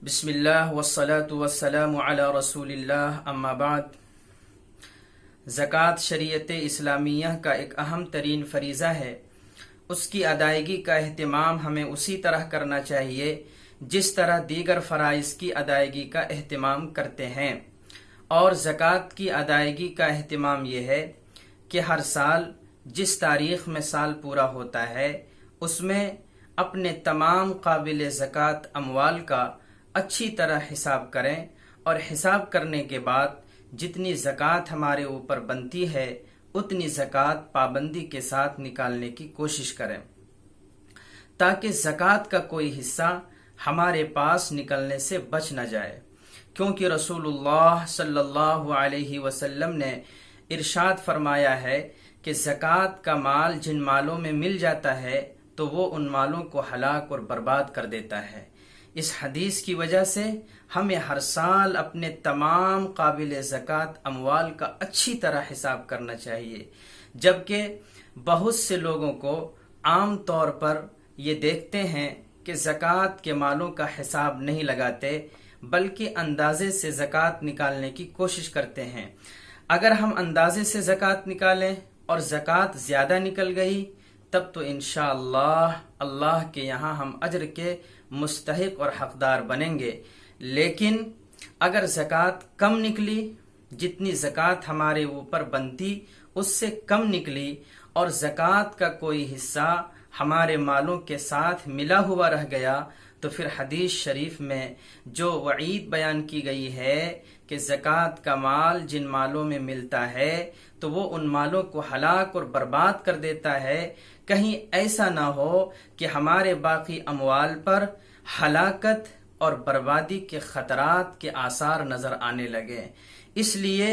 بسم اللہ والصلاة والسلام علی رسول اللہ اما بعد۔ زکوٰۃ شریعت اسلامیہ کا ایک اہم ترین فریضہ ہے۔ اس کی ادائیگی کا اہتمام ہمیں اسی طرح کرنا چاہیے جس طرح دیگر فرائض کی ادائیگی کا اہتمام کرتے ہیں، اور زکوٰۃ کی ادائیگی کا اہتمام یہ ہے کہ ہر سال جس تاریخ میں سال پورا ہوتا ہے اس میں اپنے تمام قابل زکوٰۃ اموال کا اچھی طرح حساب کریں، اور حساب کرنے کے بعد جتنی زکوٰۃ ہمارے اوپر بنتی ہے اتنی زکوٰۃ پابندی کے ساتھ نکالنے کی کوشش کریں، تاکہ زکوٰۃ کا کوئی حصہ ہمارے پاس نکلنے سے بچ نہ جائے، کیونکہ رسول اللہ صلی اللہ علیہ وسلم نے ارشاد فرمایا ہے کہ زکوٰۃ کا مال جن مالوں میں مل جاتا ہے تو وہ ان مالوں کو ہلاک اور برباد کر دیتا ہے۔ اس حدیث کی وجہ سے ہمیں ہر سال اپنے تمام قابل زکوٰۃ اموال کا اچھی طرح حساب کرنا چاہیے، جبکہ بہت سے لوگوں کو عام طور پر یہ دیکھتے ہیں کہ زکوٰۃ کے مالوں کا حساب نہیں لگاتے بلکہ اندازے سے زکوٰۃ نکالنے کی کوشش کرتے ہیں۔ اگر ہم اندازے سے زکوٰۃ نکالیں اور زکوٰۃ زیادہ نکل گئی تب تو انشاءاللہ اللہ کے یہاں ہم اجر کے مستحق اور حقدار بنیں گے، لیکن اگر زکوٰۃ کم نکلی، جتنی زکوٰۃ ہمارے اوپر بنتی اس سے کم نکلی، اور زکوٰۃ کا کوئی حصہ ہمارے مالوں کے ساتھ ملا ہوا رہ گیا، تو پھر حدیث شریف میں جو وعید بیان کی گئی ہے کہ زکوٰۃ کا مال جن مالوں میں ملتا ہے تو وہ ان مالوں کو ہلاک اور برباد کر دیتا ہے، کہیں ایسا نہ ہو کہ ہمارے باقی اموال پر ہلاکت اور بربادی کے خطرات کے آثار نظر آنے لگے۔ اس لیے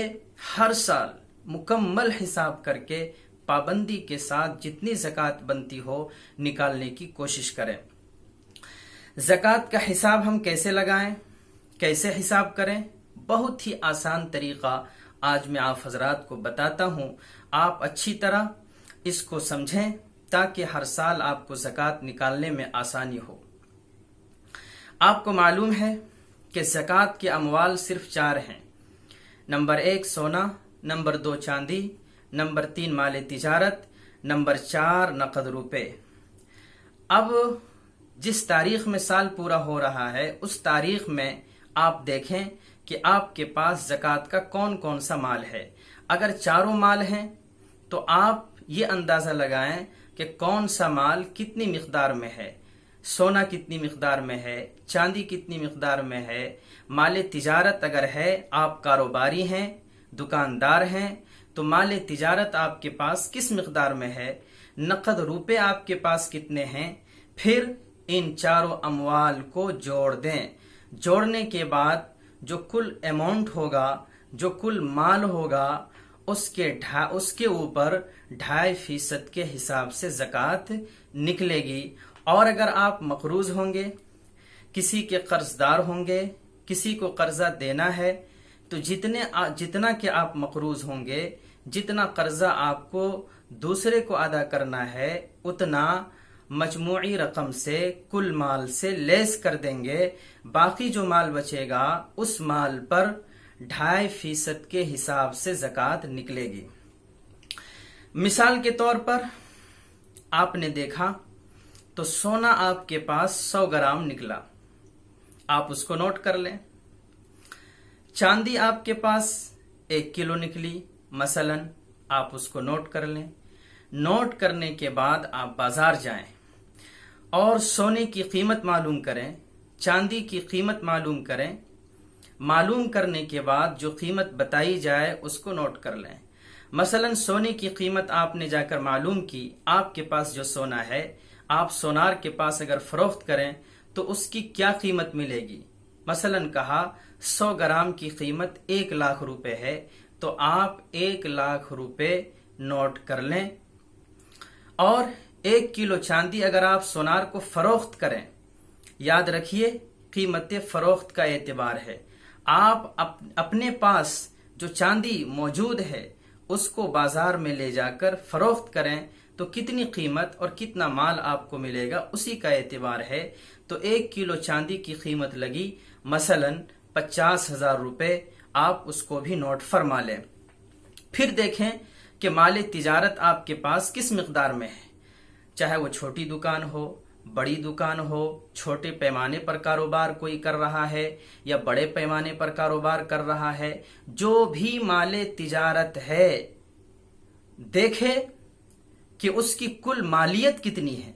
ہر سال مکمل حساب کر کے پابندی کے ساتھ جتنی زکوٰۃ بنتی ہو نکالنے کی کوشش کریں۔ زکوٰۃ کا حساب ہم کیسے لگائیں، کیسے حساب کریں؟ بہت ہی آسان طریقہ آج میں آپ حضرات کو بتاتا ہوں، آپ اچھی طرح اس کو سمجھیں تاکہ ہر سال آپ کو زکوٰۃ نکالنے میں آسانی ہو۔ آپ کو معلوم ہے کہ زکوٰۃ کے اموال صرف 4 ہیں۔ نمبر 1 سونا، نمبر 2 چاندی، نمبر 3 مال تجارت، نمبر 4 نقد روپے۔ اب جس تاریخ میں سال پورا ہو رہا ہے اس تاریخ میں آپ دیکھیں کہ آپ کے پاس زکوٰۃ کا کون کون سا مال ہے۔ اگر چاروں مال ہیں تو آپ یہ اندازہ لگائیں کہ کون سا مال کتنی مقدار میں ہے، سونا کتنی مقدار میں ہے، چاندی کتنی مقدار میں ہے، مال تجارت اگر ہے، آپ کاروباری ہیں، دکاندار ہیں تو مال تجارت آپ کے پاس کس مقدار میں ہے، نقد روپے آپ کے پاس کتنے ہیں۔ پھر ان چاروں اموال کو جوڑ دیں، جوڑنے کے بعد جو کل اماؤنٹ ہوگا، جو کل مال ہوگا، اس کے اوپر 2.5% کے حساب سے زکوٰۃ نکلے گی۔ اور اگر آپ مقروض ہوں گے، کسی کے قرض دار ہوں گے، کسی کو قرضہ دینا ہے، تو جتنا کہ آپ مقروض ہوں گے، جتنا قرضہ آپ کو دوسرے کو ادا کرنا ہے، اتنا مجموعی رقم سے کل مال سے لیس کر دیں گے۔ باقی جو مال بچے گا اس مال پر 2.5% کے حساب سے زکوٰۃ نکلے گی۔ مثال کے طور پر آپ نے دیکھا تو سونا آپ کے پاس 100 گرام نکلا، آپ اس کو نوٹ کر لیں۔ چاندی آپ کے پاس 1 کلو نکلی مثلا، آپ اس کو نوٹ کر لیں۔ نوٹ کرنے کے بعد آپ بازار جائیں اور سونے کی قیمت معلوم کریں، چاندی کی قیمت معلوم کریں۔ معلوم کرنے کے بعد جو قیمت بتائی جائے اس کو نوٹ کر لیں۔ مثلا سونے کی قیمت آپ نے جا کر معلوم کی، آپ کے پاس جو سونا ہے آپ سونار کے پاس اگر فروخت کریں تو اس کی کیا قیمت ملے گی۔ مثلا کہا 100 گرام کی قیمت 1 لاکھ روپے ہے، تو آپ 1 لاکھ روپے نوٹ کر لیں۔ اور 1 کلو چاندی اگر آپ سونار کو فروخت کریں، یاد رکھیے قیمت فروخت کا اعتبار ہے، آپ اپنے پاس جو چاندی موجود ہے اس کو بازار میں لے جا کر فروخت کریں تو کتنی قیمت اور کتنا مال آپ کو ملے گا اسی کا اعتبار ہے۔ تو 1 کلو چاندی کی قیمت لگی مثلا 50,000 روپے، آپ اس کو بھی نوٹ فرما لیں۔ پھر دیکھیں کہ مال تجارت آپ کے پاس کس مقدار میں ہے، چاہے وہ چھوٹی دکان ہو، بڑی دکان ہو، چھوٹے پیمانے پر کاروبار کوئی کر رہا ہے یا بڑے پیمانے پر کاروبار کر رہا ہے، جو بھی مال تجارت ہے دیکھے کہ اس کی کل مالیت کتنی ہے،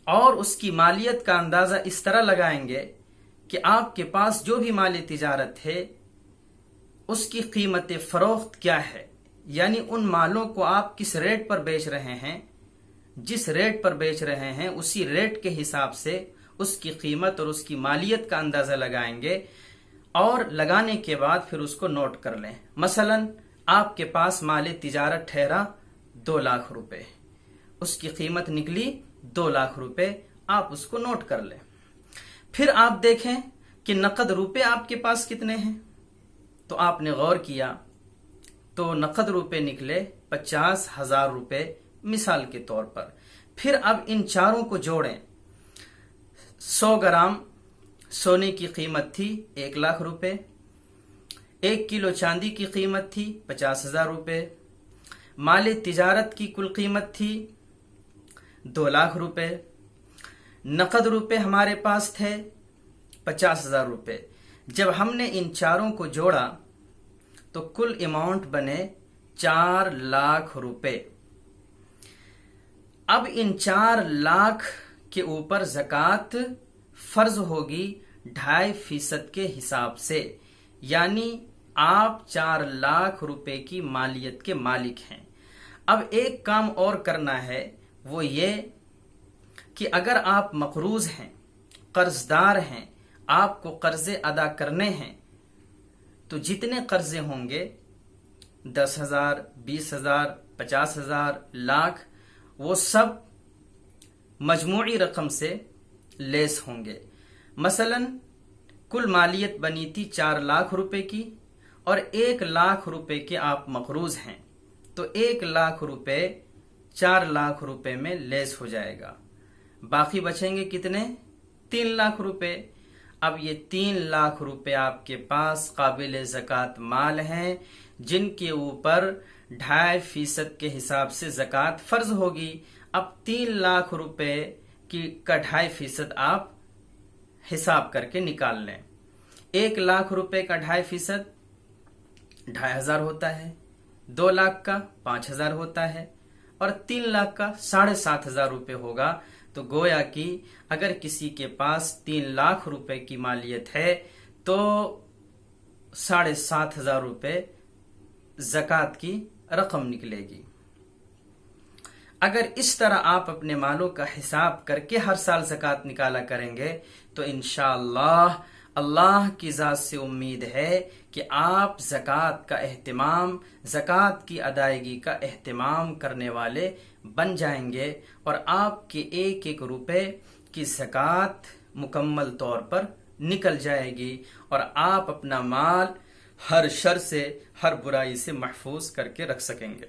اور اس کی مالیت کا اندازہ اس طرح لگائیں گے کہ آپ کے پاس جو بھی مال تجارت ہے اس کی قیمت فروخت کیا ہے، یعنی ان مالوں کو آپ کس ریٹ پر بیچ رہے ہیں، جس ریٹ پر بیچ رہے ہیں اسی ریٹ کے حساب سے اس کی قیمت اور اس کی مالیت کا اندازہ لگائیں گے، اور لگانے کے بعد پھر اس کو نوٹ کر لیں۔ مثلا آپ کے پاس مال تجارت ٹھہرا 2 لاکھ روپے، اس کی قیمت نکلی 2 لاکھ روپے، آپ اس کو نوٹ کر لیں۔ پھر آپ دیکھیں کہ نقد روپے آپ کے پاس کتنے ہیں، تو آپ نے غور کیا تو نقد روپے نکلے 50,000 روپے مثال کے طور پر۔ پھر اب ان چاروں کو جوڑیں۔ 100 گرام سونے کی قیمت تھی 1 لاکھ روپے، 1 کلو چاندی کی قیمت تھی 50,000 روپے، مال تجارت کی کل قیمت تھی 2 لاکھ روپے، نقد روپے ہمارے پاس تھے 50,000 روپے۔ جب ہم نے ان چاروں کو جوڑا تو کل اماؤنٹ بنے 4 لاکھ روپے۔ اب ان 4 لاکھ کے اوپر زکوٰۃ فرض ہوگی 2.5% کے حساب سے، یعنی آپ 4 لاکھ روپے کی مالیت کے مالک ہیں۔ اب ایک کام اور کرنا ہے، وہ یہ کہ اگر آپ مقروض ہیں، قرض دار ہیں، آپ کو قرضے ادا کرنے ہیں، تو جتنے قرضے ہوں گے 10,000 20,000 50,000 لاکھ، وہ سب مجموعی رقم سے لیس ہوں گے۔ مثلا کل مالیت بنی تھی 4 لاکھ روپے کی، اور 1 لاکھ روپے کے آپ مقروض ہیں، تو 1 لاکھ روپے 4 لاکھ روپے میں لیس ہو جائے گا، باقی بچیں گے کتنے؟ 3 لاکھ روپے۔ اب یہ 3 لاکھ روپے آپ کے پاس قابل زکوٰۃ مال ہیں، جن کے اوپر 2.5% کے حساب سے زکوٰۃ فرض ہوگی۔ اب 3 لاکھ روپے کا 2.5% آپ حساب کر کے نکال لیں۔ 1 لاکھ روپے کا 2.5% 2,500 ہوتا ہے، 2 لاکھ کا 5,000 ہوتا ہے، اور 3 لاکھ کا 7,500 روپے ہوگا۔ تو گویا کہ اگر کسی کے پاس 3 لاکھ روپے کی مالیت ہے تو 7,500 روپے زکوٰۃ کی رقم نکلے گی۔ اگر اس طرح آپ اپنے مالوں کا حساب کر کے ہر سال زکوٰۃ نکالا کریں گے تو انشاءاللہ اللہ کی ذات سے امید ہے کہ آپ زکوٰۃ کا اہتمام، زکوٰۃ کی ادائیگی کا اہتمام کرنے والے بن جائیں گے، اور آپ کے 1 روپے کی زکوٰۃ مکمل طور پر نکل جائے گی، اور آپ اپنا مال ہر شر سے، ہر برائی سے محفوظ کر کے رکھ سکیں گے۔